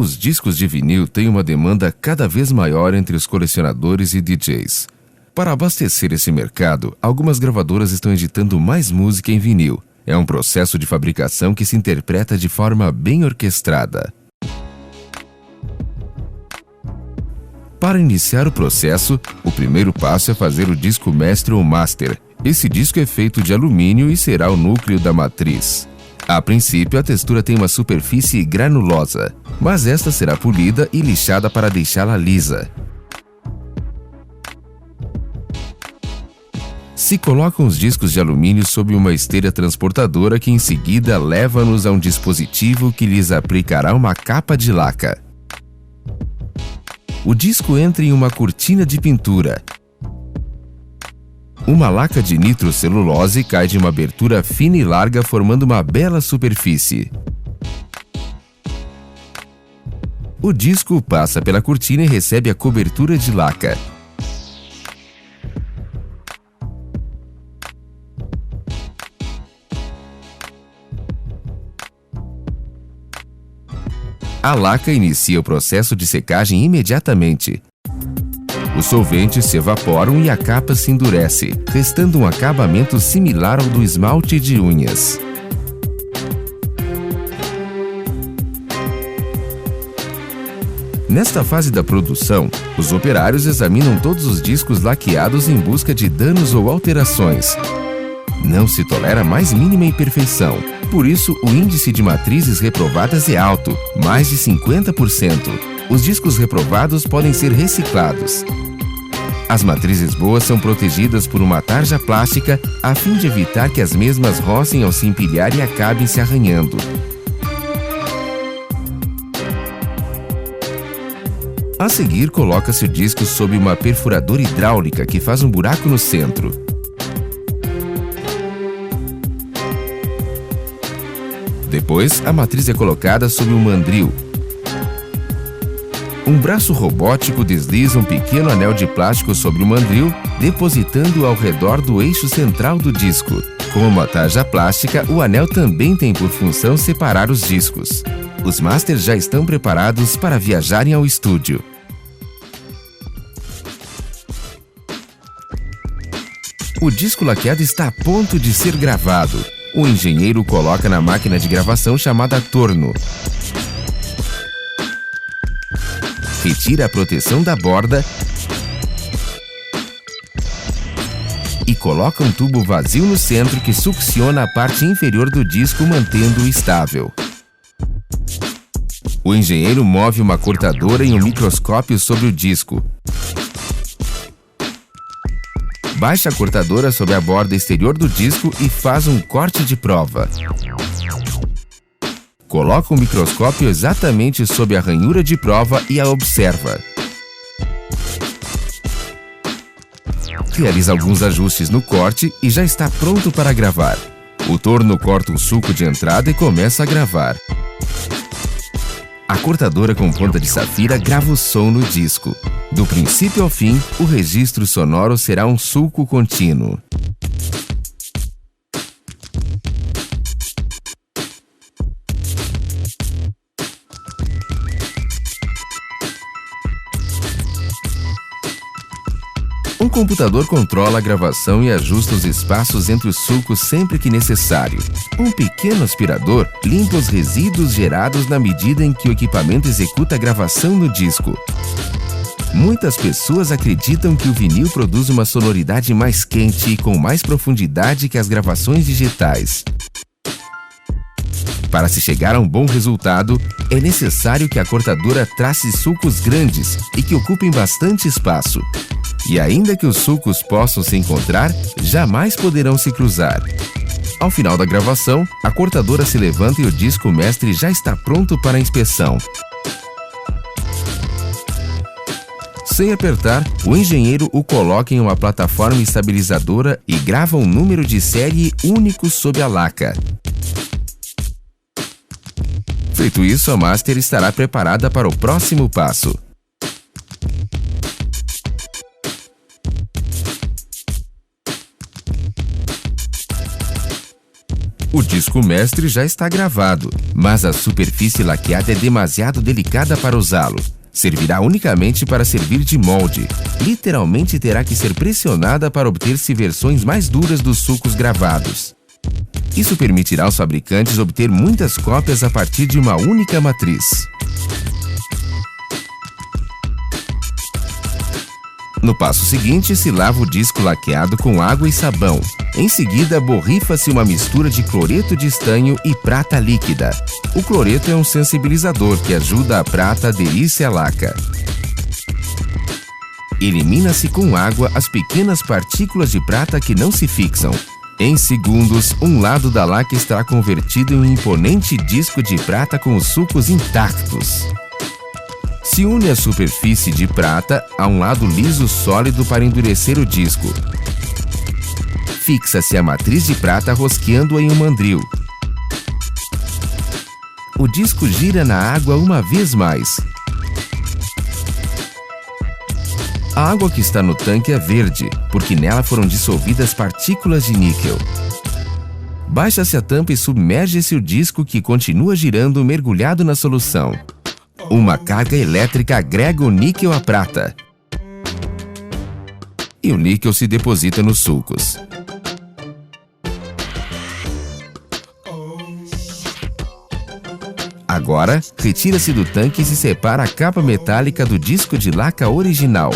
Os discos de vinil têm uma demanda cada vez maior entre os colecionadores e DJs. Para abastecer esse mercado, algumas gravadoras estão editando mais música em vinil. É um processo de fabricação que se interpreta de forma bem orquestrada. Para iniciar o processo, o primeiro passo é fazer o disco mestre ou master. Esse disco é feito de alumínio e será o núcleo da matriz. A princípio, a textura tem uma superfície granulosa, mas esta será polida e lixada para deixá-la lisa. Se colocam os discos de alumínio sob uma esteira transportadora que em seguida leva-nos a um dispositivo que lhes aplicará uma capa de laca. O disco entra em uma cortina de pintura. Uma laca de nitrocelulose cai de uma abertura fina e larga, formando uma bela superfície. O disco passa pela cortina e recebe a cobertura de laca. A laca inicia o processo de secagem imediatamente. Os solventes se evaporam e a capa se endurece, restando um acabamento similar ao do esmalte de unhas. Nesta fase da produção, os operários examinam todos os discos laqueados em busca de danos ou alterações. Não se tolera a mais mínima imperfeição. Por isso, o índice de matrizes reprovadas é alto, mais de 50%. Os discos reprovados podem ser reciclados. As matrizes boas são protegidas por uma tarja plástica a fim de evitar que as mesmas rocem ao se empilhar e acabem se arranhando. A seguir, coloca-se o disco sob uma perfuradora hidráulica que faz um buraco no centro. Depois, a matriz é colocada sob um mandril. Um braço robótico desliza um pequeno anel de plástico sobre o mandril, depositando-o ao redor do eixo central do disco. Com uma tarja plástica, o anel também tem por função separar os discos. Os masters já estão preparados para viajarem ao estúdio. O disco laqueado está a ponto de ser gravado. O engenheiro coloca na máquina de gravação chamada torno. Retira a proteção da borda e coloca um tubo vazio no centro que succiona a parte inferior do disco, mantendo-o estável. O engenheiro move uma cortadora e um microscópio sobre o disco. Baixa a cortadora sobre a borda exterior do disco e faz um corte de prova. Coloca o microscópio exatamente sob a ranhura de prova e a observa. Realiza alguns ajustes no corte e já está pronto para gravar. O torno corta o sulco de entrada e começa a gravar. A cortadora com ponta de safira grava o som no disco. Do princípio ao fim, o registro sonoro será um sulco contínuo. Um computador controla a gravação e ajusta os espaços entre os sulcos sempre que necessário. Um pequeno aspirador limpa os resíduos gerados na medida em que o equipamento executa a gravação no disco. Muitas pessoas acreditam que o vinil produz uma sonoridade mais quente e com mais profundidade que as gravações digitais. Para se chegar a um bom resultado, é necessário que a cortadora trace sulcos grandes e que ocupem bastante espaço. E ainda que os sulcos possam se encontrar, jamais poderão se cruzar. Ao final da gravação, a cortadora se levanta e o disco mestre já está pronto para a inspeção. Sem apertar, o engenheiro o coloca em uma plataforma estabilizadora e grava um número de série único sob a laca. Feito isso, a master estará preparada para o próximo passo. O O disco mestre já está gravado, mas a superfície laqueada é demasiado delicada para usá-lo. Servirá unicamente para servir de molde. Literalmente terá que ser pressionada para obter-se versões mais duras dos sulcos gravados. Isso permitirá aos fabricantes obter muitas cópias a partir de uma única matriz. No passo seguinte, se lava o disco laqueado com água e sabão. Em seguida, borrifa-se uma mistura de cloreto de estanho e prata líquida. O cloreto é um sensibilizador que ajuda a prata a aderir-se à laca. Elimina-se com água as pequenas partículas de prata que não se fixam. Em segundos, um lado da laca estará convertido em um imponente disco de prata com os sulcos intactos. Se une a superfície de prata a um lado liso sólido para endurecer o disco. Fixa-se a matriz de prata rosqueando-a em um mandril. O disco gira na água uma vez mais. A água que está no tanque é verde, porque nela foram dissolvidas partículas de níquel. Baixa-se a tampa e submerge-se o disco que continua girando mergulhado na solução. Uma carga elétrica agrega o níquel à prata. E o níquel se deposita nos sulcos. Agora, retira-se do tanque e se separa a capa metálica do disco de laca original.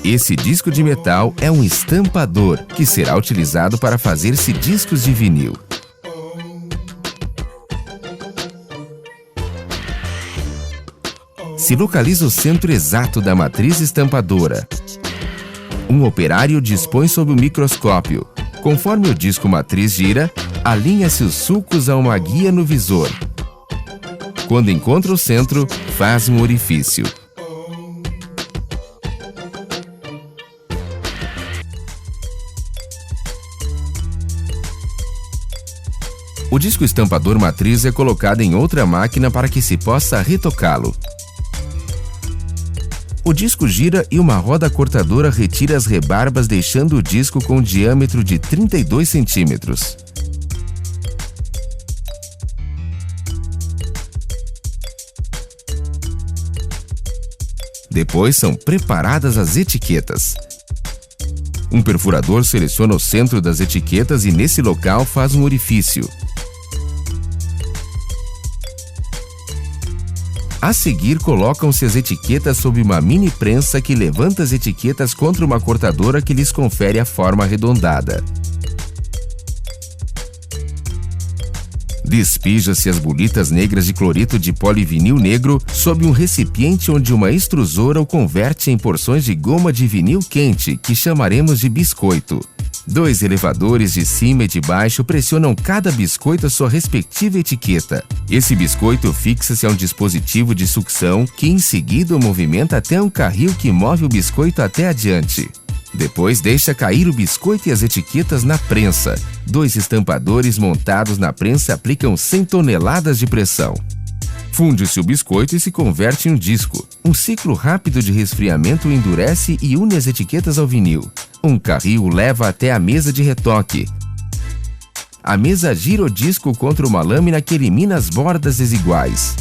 Esse disco de metal é um estampador, que será utilizado para fazer-se discos de vinil. Se localiza o centro exato da matriz estampadora. Um operário dispõe sob o microscópio. Conforme o disco matriz gira, alinha-se os sulcos a uma guia no visor. Quando encontra o centro, faz um orifício. O disco estampador matriz é colocado em outra máquina para que se possa retocá-lo. O disco gira e uma roda cortadora retira as rebarbas, deixando o disco com um diâmetro de 32 centímetros. Depois são preparadas as etiquetas. Um perfurador seleciona o centro das etiquetas e nesse local faz um orifício. A seguir, colocam-se as etiquetas sob uma mini prensa que levanta as etiquetas contra uma cortadora que lhes confere a forma arredondada. Despija-se as bolitas negras de cloreto de polivinil negro sob um recipiente onde uma extrusora o converte em porções de goma de vinil quente, que chamaremos de biscoito. 2 elevadores de cima e de baixo pressionam cada biscoito a sua respectiva etiqueta. Esse biscoito fixa-se a um dispositivo de sucção que em seguida o movimenta até um carril que move o biscoito até adiante. Depois deixa cair o biscoito e as etiquetas na prensa. 2 estampadores montados na prensa aplicam 100 toneladas de pressão. Funde-se o biscoito e se converte em um disco. Um ciclo rápido de resfriamento endurece e une as etiquetas ao vinil. Um carril o leva até a mesa de retoque. A mesa gira o disco contra uma lâmina que elimina as bordas desiguais.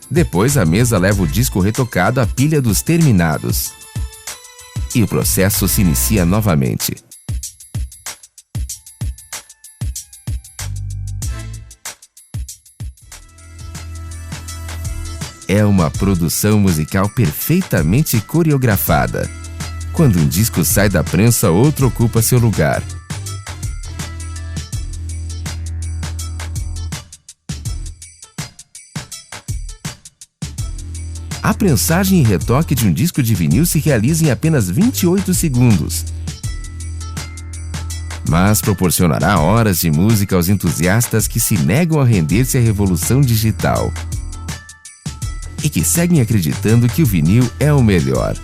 Depois a mesa leva o disco retocado à pilha dos terminados. E o processo se inicia novamente. É uma produção musical perfeitamente coreografada. Quando um disco sai da prensa, outro ocupa seu lugar. A prensagem e retoque de um disco de vinil se realiza em apenas 28 segundos. Mas proporcionará horas de música aos entusiastas que se negam a render-se à revolução digital. E que seguem acreditando que o vinil é o melhor.